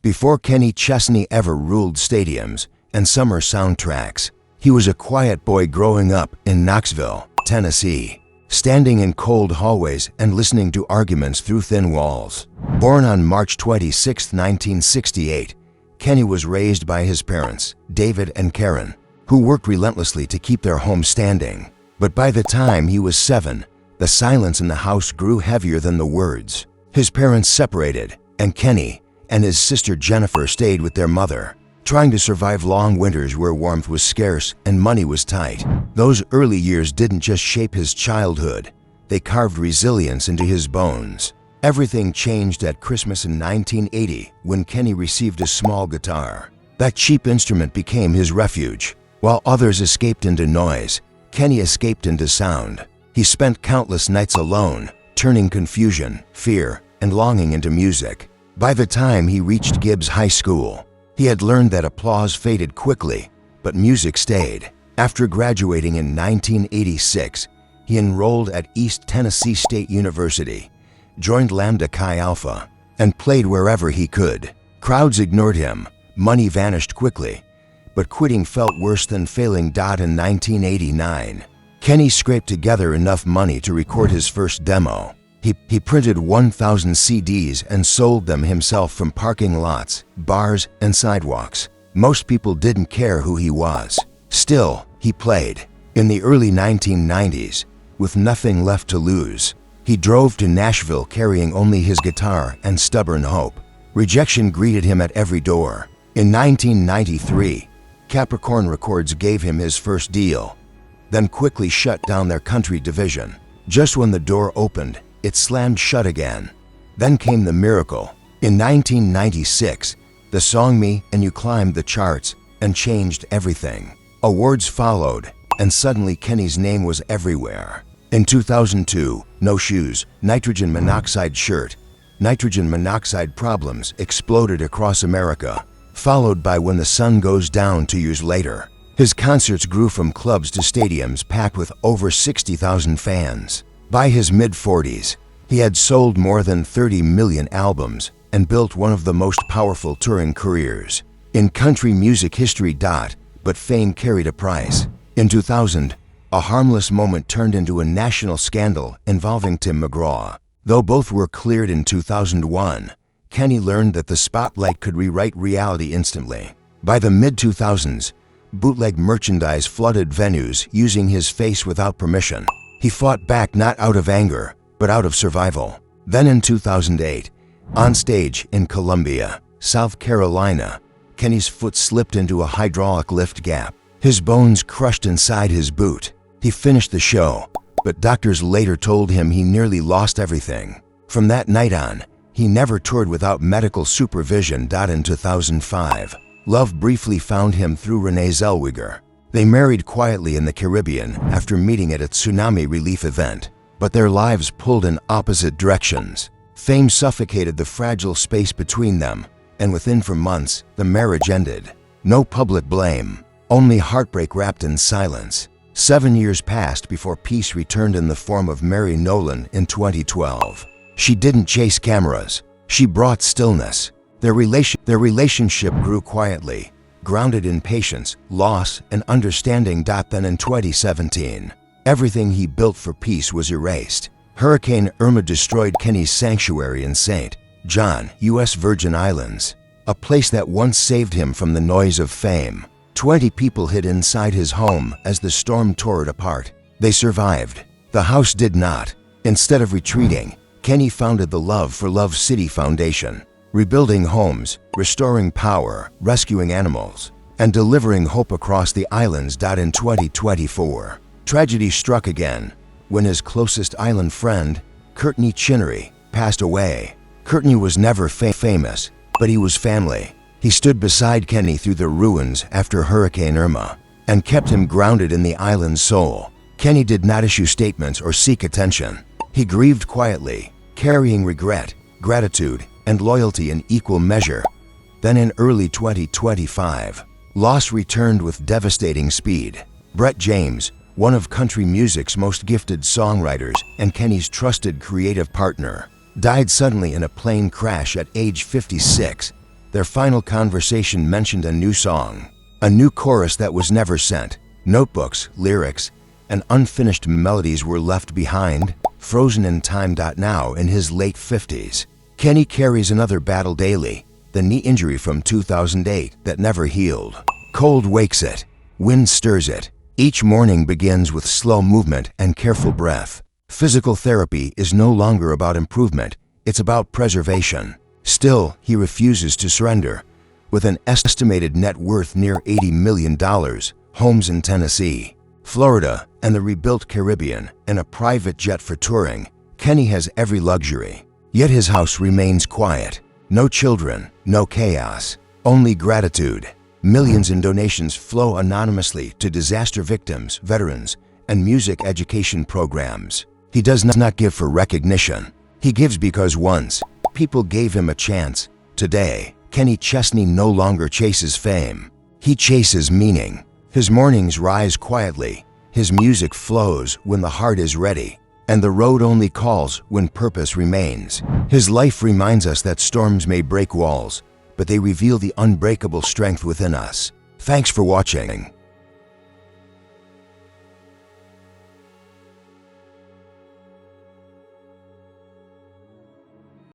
Before Kenny Chesney ever ruled stadiums and summer soundtracks, he was a quiet boy growing up in Knoxville, Tennessee, standing in cold hallways and listening to arguments through thin walls. Born on March 26, 1968, Kenny was raised by his parents, David and Karen, who worked relentlessly to keep their home standing. But by the time he was 7, the silence in the house grew heavier than the words. His parents separated, and Kenny and his sister Jennifer stayed with their mother, trying to survive long winters where warmth was scarce and money was tight. Those early years didn't just shape his childhood, they carved resilience into his bones. Everything changed at Christmas in 1980 when Kenny received a small guitar. That cheap instrument became his refuge. While others escaped into noise, Kenny escaped into sound. He spent countless nights alone, turning confusion, fear, and longing into music. By the time he reached Gibbs High School, he had learned that applause faded quickly, but music stayed. After graduating in 1986, he enrolled at East Tennessee State University, joined Lambda Chi Alpha, and played wherever he could. Crowds ignored him, money vanished quickly, but quitting felt worse than failing. In 1989, Kenny scraped together enough money to record his first demo. He printed 1,000 CDs and sold them himself from parking lots, bars, and sidewalks. Most people didn't care who he was. Still, he played. In the early 1990s, with nothing left to lose, he drove to Nashville carrying only his guitar and stubborn hope. Rejection greeted him at every door. In 1993, Capricorn Records gave him his first deal, then quickly shut down their country division. Just when the door opened, it slammed shut again. Then came the miracle. In 1996, the song Me and You climbed the charts and changed everything. Awards followed, and suddenly Kenny's name was everywhere. In 2002, No Shoes, Nitrogen Monoxide Shirt, Nitrogen Monoxide Problems exploded across America, followed by When the Sun Goes Down 2 years later. His concerts grew from clubs to stadiums packed with over 60,000 fans. By his mid-40s, he had sold more than 30 million albums and built one of the most powerful touring careers in country music history. But fame carried a price. In 2000, a harmless moment turned into a national scandal involving Tim McGraw. Though both were cleared in 2001, Kenny learned that the spotlight could rewrite reality instantly. By the mid-2000s, bootleg merchandise flooded venues using his face without permission. He fought back not out of anger, but out of survival. Then in 2008, on stage in Columbia, South Carolina, Kenny's foot slipped into a hydraulic lift gap. His bones crushed inside his boot. He finished the show, but doctors later told him he nearly lost everything. From that night on, he never toured without medical supervision. In 2005, love briefly found him through Renee Zellweger. They married quietly in the Caribbean after meeting at a tsunami relief event, but their lives pulled in opposite directions. Fame suffocated the fragile space between them, and within months, the marriage ended. No public blame, only heartbreak wrapped in silence. 7 years passed before peace returned in the form of Mary Nolan in 2012. She didn't chase cameras, she brought stillness. Their relationship grew quietly, grounded in patience, loss, and understanding. Then in 2017, everything he built for peace was erased. Hurricane Irma destroyed Kenny's sanctuary in St. John, U.S. Virgin Islands, a place that once saved him from the noise of fame. 20 people hid inside his home as the storm tore it apart. They survived. The house did not. Instead of retreating, Kenny founded the Love for Love City Foundation, rebuilding homes, restoring power, rescuing animals, and delivering hope across the islands. In 2024, tragedy struck again when his closest island friend, Kenny Chesney, passed away. Kenny was never famous, but he was family. He stood beside Kenny through the ruins after Hurricane Irma and kept him grounded in the island's soul. Kenny did not issue statements or seek attention. He grieved quietly, carrying regret, gratitude, and loyalty in equal measure. Then in early 2025, loss returned with devastating speed. Brett James, one of country music's most gifted songwriters and Kenny's trusted creative partner, died suddenly in a plane crash at age 56. Their final conversation mentioned a new song, a new chorus that was never sent. Notebooks, lyrics, and unfinished melodies were left behind, frozen in time. Now, in his late 50s, Kenny carries another battle daily, the knee injury from 2008 that never healed. Cold wakes it, wind stirs it. Each morning begins with slow movement and careful breath. Physical therapy is no longer about improvement, it's about preservation. Still, he refuses to surrender. With an estimated net worth near $80 million, homes in Tennessee, Florida, and the rebuilt Caribbean, and a private jet for touring, Kenny has every luxury. Yet his house remains quiet. No children, no chaos, only gratitude. Millions in donations flow anonymously to disaster victims, veterans, and music education programs. He does not give for recognition. He gives because once people gave him a chance. Today, Kenny Chesney no longer chases fame. He chases meaning. His mornings rise quietly. His music flows when the heart is ready, and the road only calls when purpose remains. His life reminds us that storms may break walls, but they reveal the unbreakable strength within us. Thanks for watching.